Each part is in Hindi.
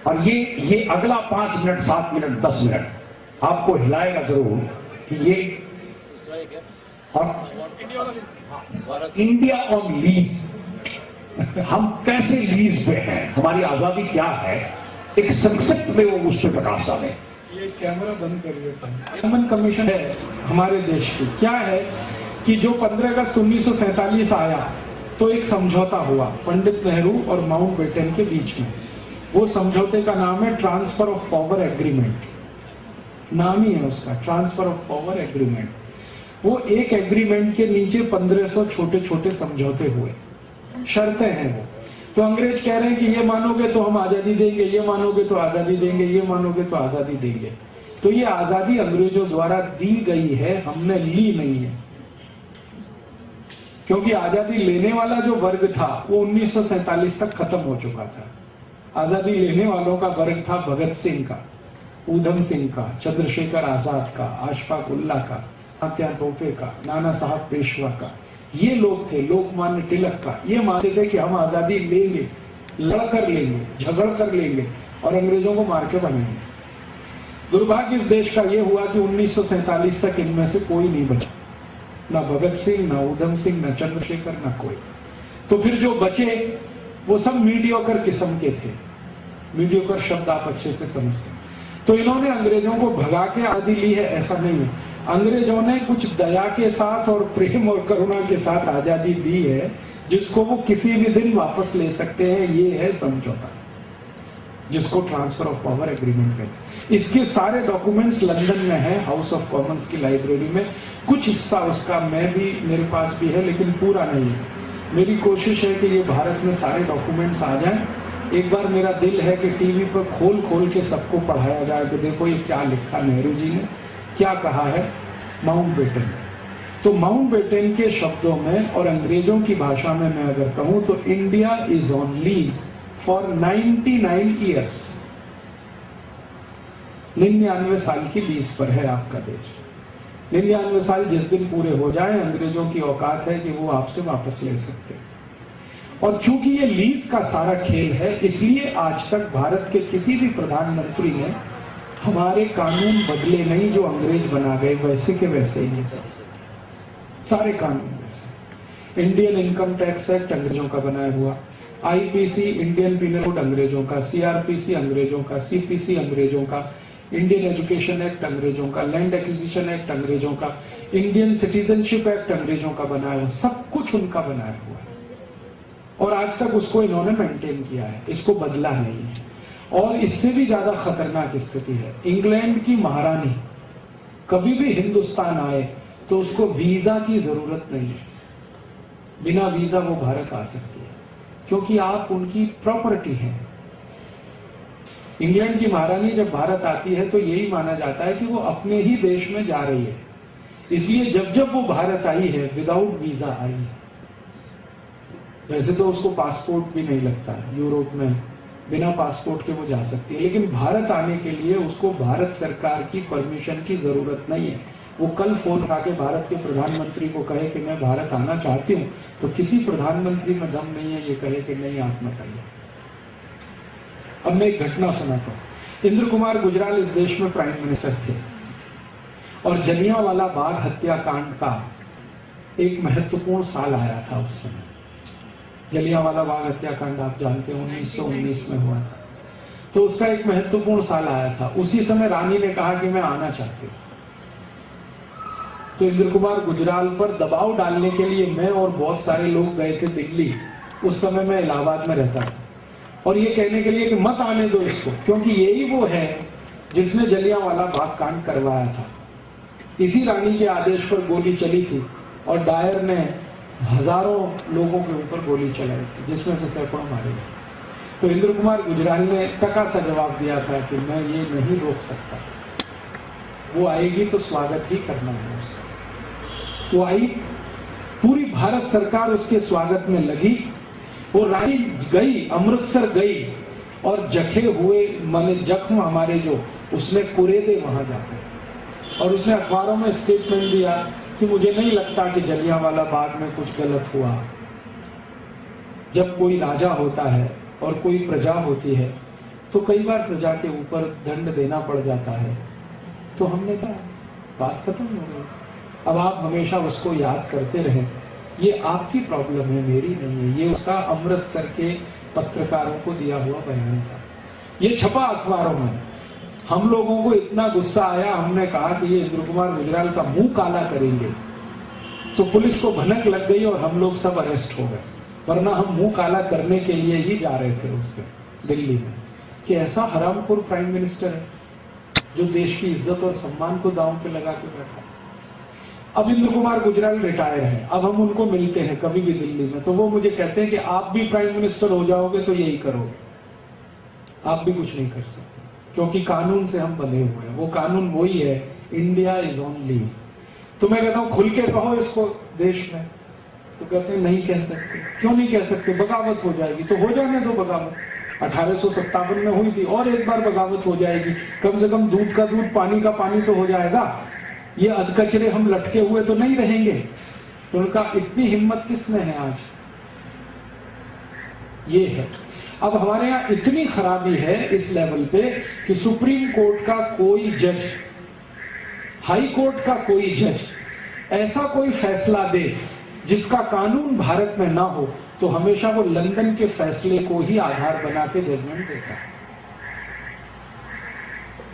और ये अगला 5 मिनट, 7 मिनट, 10 मिनट आपको हिलाएगा जरूर कि ये और इंडिया ऑन लीज, हम कैसे लीज पे हैं, हमारी आजादी क्या है, एक संक्षिप्त में वो उस पर प्रकाश डालें। ये कैमरा बंद करिए। कॉमन कमीशन है हमारे देश की, क्या है कि जो 15 अगस्त 1947 आया तो एक समझौता हुआ पंडित नेहरू और माउंटबेटन के बीच में। वो समझौते का नाम है ट्रांसफर ऑफ पावर एग्रीमेंट, नाम ही है उसका, ट्रांसफर ऑफ पावर एग्रीमेंट। वो एक एग्रीमेंट के नीचे 1500 छोटे छोटे समझौते हुए, शर्तें हैं वो। तो अंग्रेज कह रहे हैं कि ये मानोगे तो हम आजादी देंगे, ये मानोगे तो आजादी देंगे, ये मानोगे तो आजादी देंगे। तो ये आजादी अंग्रेजों द्वारा दी गई है, हमने ली नहीं है। क्योंकि आजादी लेने वाला जो वर्ग था वो 1947 तक खत्म हो चुका था। आजादी लेने वालों का वर्ग था भगत सिंह का, ऊधम सिंह का, चंद्रशेखर आजाद का, अशफाक उल्लाह का, तात्या टोपे का, नाना साहब पेशवा का। ये लोग थे, लोकमान्य तिलक का। ये मानते थे कि हम आजादी लेंगे, लड़कर लेंगे, झगड़ कर लेंगे और अंग्रेजों को मार के बनेंगे। दुर्भाग्य इस देश का यह हुआ कि 1947 तक इनमें से कोई नहीं बचा, ना भगत सिंह, ना ऊधम सिंह, ना चंद्रशेखर, ना कोई। तो फिर जो बचे वो सब मीडियोकर किस्म के थे। मीडियोकर शब्द आप अच्छे से समझते हैं। तो इन्होंने अंग्रेजों को भगा के आजादी ली है, ऐसा नहीं है। अंग्रेजों ने कुछ दया के साथ और प्रेम और करुणा के साथ आजादी दी है, जिसको वो किसी भी दिन वापस ले सकते हैं। ये है समझौता, जिसको ट्रांसफर ऑफ पावर एग्रीमेंट कहते हैं। इसके सारे डॉक्यूमेंट्स लंदन में हैं, हाउस ऑफ कॉमन्स की लाइब्रेरी में। कुछ हिस्सा उसका मेरे पास भी है, लेकिन पूरा नहीं है। मेरी कोशिश है कि ये भारत में सारे डॉक्यूमेंट्स आ जाएं। एक बार मेरा दिल है कि टीवी पर खोल खोल के सबको पढ़ाया जाए कि देखो ये क्या लिखा नेहरू जी ने, क्या कहा है माउंटबेटन। तो माउंटबेटन के शब्दों में और अंग्रेजों की भाषा में मैं अगर कहूं तो India is on lease for 99 years. 99 साल की लीज पर है आपका देश। 99 साल जिस दिन पूरे हो जाए, अंग्रेजों की औकात है कि वो आपसे वापस ले सकते हैं। और चूंकि ये लीज का सारा खेल है, इसलिए आज तक भारत के किसी भी प्रधानमंत्री ने हमारे कानून बदले नहीं। जो अंग्रेज बना गए वैसे के वैसे ही सब सारे कानून वैसे। इंडियन इनकम टैक्स एक्ट अंग्रेजों का बनाया हुआ, आईपीसी इंडियन पीनल कोड अंग्रेजों का, सीआरपीसी अंग्रेजों का, सीपीसी अंग्रेजों का, इंडियन एजुकेशन एक्ट अंग्रेजों का, लैंड एक्विजिशन एक्ट अंग्रेजों का, इंडियन सिटीजनशिप एक्ट अंग्रेजों का बनाया हुआ, सब कुछ उनका बनाया हुआ है। और आज तक उसको इन्होंने मेंटेन किया है, इसको बदला नहीं है। और इससे भी ज्यादा खतरनाक स्थिति है, इंग्लैंड की महारानी कभी भी हिंदुस्तान आए तो उसको वीजा की जरूरत नहीं है। बिना वीजा वो भारत आ सकती है, क्योंकि आप उनकी प्रॉपर्टी हैं। इंग्लैंड की महारानी जब भारत आती है तो यही माना जाता है कि वो अपने ही देश में जा रही है। इसलिए जब जब वो भारत आई है विदाउट वीजा आई है। वैसे तो उसको पासपोर्ट भी नहीं लगता, यूरोप में बिना पासपोर्ट के वो जा सकती है, लेकिन भारत आने के लिए उसको भारत सरकार की परमिशन की जरूरत नहीं है। वो कल फोन उठा के भारत के प्रधानमंत्री को कहे कि मैं भारत आना चाहती हूं, तो किसी प्रधानमंत्री में दम नहीं है ये कहे कि नहीं आप मत आइए। अब मैं एक घटना सुनाता हूं। इंद्र कुमार गुजराल इस देश में प्राइम मिनिस्टर थे और जलियांवाला बाग हत्याकांड का एक महत्वपूर्ण साल आया था उस समय। जलियांवाला बाग हत्याकांड आप जानते हैं 1919 में हुआ था, तो उसका एक महत्वपूर्ण साल आया था। उसी समय रानी ने कहा कि मैं आना चाहती हूं। तो इंद्र कुमार गुजराल पर दबाव डालने के लिए मैं और बहुत सारे लोग गए थे दिल्ली। उस समय मैं इलाहाबाद में रहता था, और ये कहने के लिए कि मत आने दो इसको, क्योंकि यही वो है जिसने जलियांवाला बाग कांड करवाया था। इसी रानी के आदेश पर गोली चली थी और डायर ने हजारों लोगों के ऊपर गोली चलाई थी, जिसमें से सैकड़ों मारे गए। तो इंद्र कुमार गुजराल ने टका सा जवाब दिया था कि मैं ये नहीं रोक सकता, वो आएगी तो स्वागत ही करना है उसका। वो आई, पूरी भारत सरकार उसके स्वागत में लगी। वो रानी गई, अमृतसर गई, और जखे हुए माने जख्म हमारे जो उसने कुरेदे वहां जाते। और उसने अखबारों में स्टेटमेंट दिया कि मुझे नहीं लगता कि जलियांवाला बाग में कुछ गलत हुआ। जब कोई राजा होता है और कोई प्रजा होती है तो कई बार प्रजा के ऊपर दंड देना पड़ जाता है। तो हमने कहा बात खत्म हो गई। अब आप हमेशा उसको याद करते रहें, ये आपकी प्रॉब्लम है, मेरी नहीं है। ये उसका अमृतसर के पत्रकारों को दिया हुआ बयान था, ये छपा अखबारों में। हम लोगों को इतना गुस्सा आया, हमने कहा कि ये इंद्र कुमार गुजराल का मुंह काला करेंगे। तो पुलिस को भनक लग गई और हम लोग सब अरेस्ट हो गए, वरना हम मुंह काला करने के लिए ही जा रहे थे उससे दिल्ली में, कि ऐसा हरामखोर प्राइम मिनिस्टर है जो देश की इज्जत और सम्मान को दांव पे लगा के बैठा। अब इंद्र कुमार गुजराल रिटायर हैं, अब हम उनको मिलते हैं कभी भी दिल्ली में, तो वो मुझे कहते हैं कि आप भी प्राइम मिनिस्टर हो जाओगे तो यही करोगे, आप भी कुछ नहीं कर सकते, क्योंकि कानून से हम बंधे हुए हैं। वो कानून वही है, इंडिया इज ऑन लीव। तो मैं कहता हूं खुल के कहो इसको देश में, तो कहते हैं नहीं कह सकते। क्यों नहीं कह सकते? बगावत हो जाएगी। तो हो जाने दो बगावत, 1857 में हुई थी और एक बार बगावत हो जाएगी। कम से कम दूध का दूध, पानी का पानी तो हो जाएगा। ये अधकचरे हम लटके हुए तो नहीं रहेंगे। तो उनका इतनी हिम्मत किसमें है आज? ये है। अब हमारे यहां इतनी खराबी है इस लेवल पे कि सुप्रीम कोर्ट का कोई जज, हाई कोर्ट का कोई जज ऐसा कोई फैसला दे जिसका कानून भारत में ना हो, तो हमेशा वो लंदन के फैसले को ही आधार बना के जजमेंट देता है।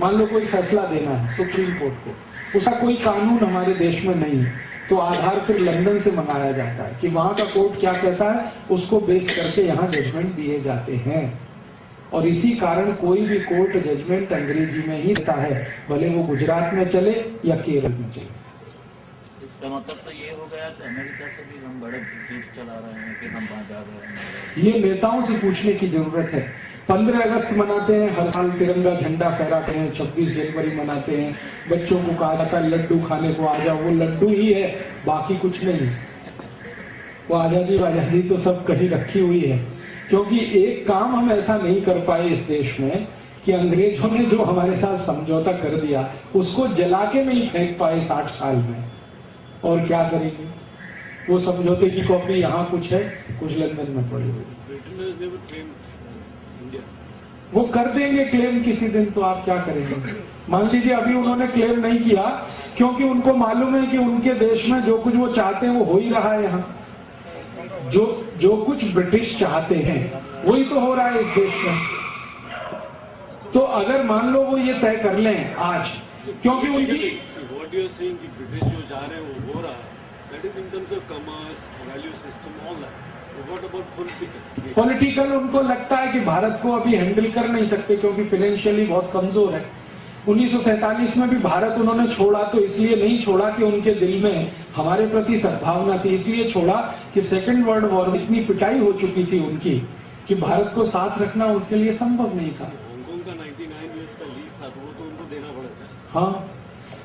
मान लो कोई फैसला देना है सुप्रीम कोर्ट को, उसका कोई कानून हमारे देश में नहीं है, तो आधार फिर लंदन से मंगाया जाता है कि वहां का कोर्ट क्या कहता है, उसको बेस करके यहां जजमेंट दिए जाते हैं। और इसी कारण कोई भी कोर्ट जजमेंट अंग्रेजी में ही देता है, भले वो गुजरात में चले या केरल में चले। इसका मतलब तो ये हो गया कि अमेरिका से भी हम बड़े झूठ चला रहे हैं कि हम वहां जा रहे हैं। ये नेताओं से पूछने की जरूरत है। 15 अगस्त मनाते हैं, हर साल तिरंगा झंडा फहराते हैं, 26 जनवरी मनाते हैं, बच्चों को कहा जाता है लड्डू खाने को आ जाओ, वो लड्डू ही है, बाकी कुछ नहीं। वो आजादी तो सब कहीं रखी हुई है। क्योंकि एक काम हम ऐसा नहीं कर पाए इस देश में कि अंग्रेजों ने जो हमारे साथ समझौता कर दिया उसको जला के नहीं फेंक पाए 60 साल में। और क्या करेंगे? वो समझौते की कॉपी यहां कुछ है, कुछ लंदन में पड़ी हुई। वो कर देंगे क्लेम किसी दिन, तो आप क्या करेंगे? मान लीजिए अभी उन्होंने क्लेम नहीं किया क्योंकि उनको मालूम है कि उनके देश में जो कुछ वो चाहते हैं वो हो ही रहा है। यहाँ जो कुछ ब्रिटिश चाहते हैं वही तो हो रहा है इस देश में। तो अगर मान लो वो ये तय कर लें आज, क्योंकि उनकी व्हाट यू आर सेइंग कि ब्रिटिश जो जा रहे हैं वो हो रहा है, that is in terms of commerce, value system, all that. What about political उनको लगता है कि भारत को अभी हैंडल कर नहीं सकते क्योंकि फाइनेंशियली बहुत कमजोर है। 1947 में भी भारत उन्होंने छोड़ा तो इसलिए नहीं छोड़ा कि उनके दिल में हमारे प्रति सद्भावना थी, इसलिए छोड़ा कि सेकेंड वर्ल्ड वॉर में इतनी पिटाई हो चुकी थी उनकी कि भारत को साथ रखना उनके लिए संभव नहीं था। हांगकांग का 99 ईयर्स का लीज था, तो वो तो उनको देना पड़ता है। हाँ,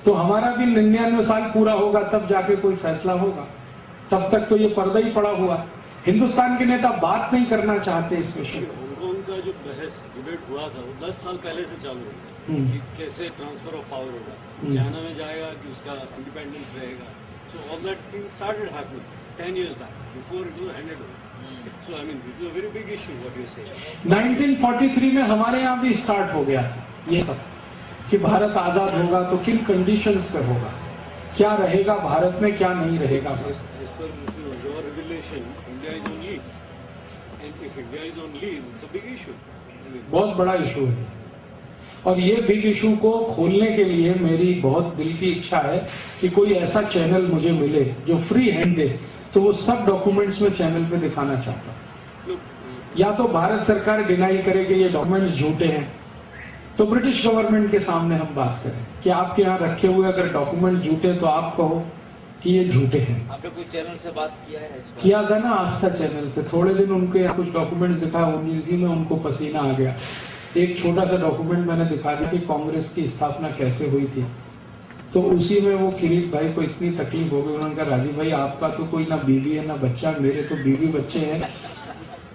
तो हमारा भी 99 साल पूरा होगा तब जाके कोई फैसला होगा, तब तक तो ये पर्दा ही पड़ा हुआ। हिंदुस्तान के नेता बात नहीं करना चाहते इस विषय में। हांगकांग का जो बहस डिबेट हुआ था वो 10 साल पहले से चालू है कि कैसे ट्रांसफर ऑफ पावर होगा, चाइना में जाएगा कि उसका इंडिपेंडेंस रहेगा। So all that thing started happening 10 years back before it was handed over. So I mean this is a very big issue what you say. 1943 में हमारे यहाँ भी स्टार्ट हो गया ये सब कि भारत आजाद होगा तो किन कंडीशंस पे होगा, क्या रहेगा भारत में, क्या नहीं रहेगा। As per your revelation, India is on leave, and if India is on leave, it's a big issue. बहुत बड़ा इशू है और ये बिग इशू को खोलने के लिए मेरी बहुत दिल की इच्छा है कि कोई ऐसा चैनल मुझे मिले जो फ्री हैंड दे, तो वो सब डॉक्यूमेंट्स में चैनल पे दिखाना चाहता हूं। या तो भारत सरकार डिनाई करे कि ये डॉक्यूमेंट्स झूठे हैं, तो ब्रिटिश गवर्नमेंट के सामने हम बात करें कि आपके यहाँ रखे हुए अगर डॉक्यूमेंट झूठे तो आप कहो कि ये झूठे हैं। आपने कोई चैनल से बात किया है इस पर? किया था ना आस्था चैनल से, थोड़े दिन उनके यहाँ कुछ डॉक्यूमेंट्स दिखा, उसी में उनको पसीना आ गया। एक छोटा सा डॉक्यूमेंट मैंने दिखा दिया कि कांग्रेस की स्थापना कैसे हुई थी, तो उसी में वो किरीट भाई को इतनी तकलीफ हो गई। उन्होंने कहा राजीव भाई आपका तो कोई ना बीवी है ना बच्चा, मेरे तो बीवी बच्चे हैं,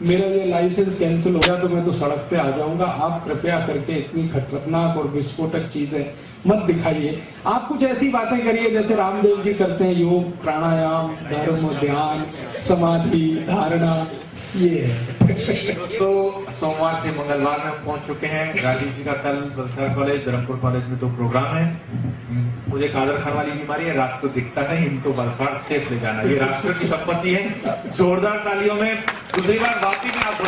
मेरा ये लाइसेंस कैंसिल हो गया तो मैं तो सड़क पे आ जाऊंगा। आप कृपया करके इतनी खतरनाक और विस्फोटक चीजें मत दिखाइए। आप कुछ ऐसी बातें करिए जैसे रामदेव जी करते हैं, योग, प्राणायाम, धर्म, ध्यान, समाधि, धारणा, ये है। दोस्तों सोमवार से मंगलवार में पहुंच चुके हैं। राजीव जी का कल बलसाड़ कॉलेज, धर्मपुर कॉलेज में तो प्रोग्राम है। मुझे कादर खान वाली बीमारी है, रात को दिखता नहीं, इनको बलसाड़ सेफ ले जाना, ये राष्ट्र की संपत्ति है। जोरदार तालियों में दूसरी बार वापसी में आप